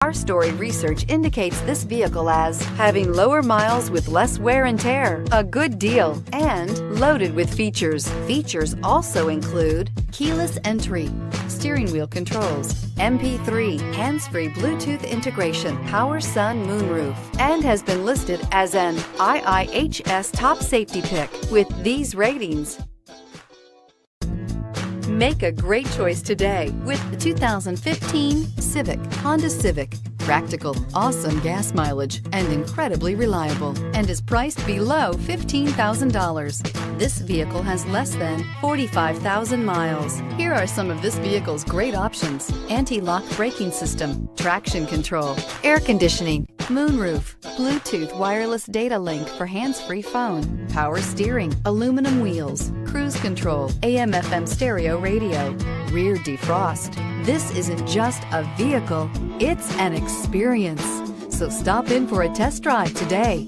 Our story research indicates this vehicle as having lower miles with less wear and tear, a good deal, and loaded with features. Features also include keyless entry, steering wheel controls, MP3, hands-free Bluetooth integration, power sun moonroof, and has been listed as an IIHS top safety pick with these ratings. Make a great choice today with the 2015 Honda Civic. Practical, awesome gas mileage, and incredibly reliable, and is priced below $15,000. This vehicle has less than 45,000 miles. Here are some of this vehicle's great options: anti-lock braking system, traction control, air conditioning, moonroof, Bluetooth wireless data link for hands-free phone, power steering, aluminum wheels, cruise control, AM/FM stereo radio, rear defrost. This isn't just a vehicle, it's an experience. So stop in for a test drive today.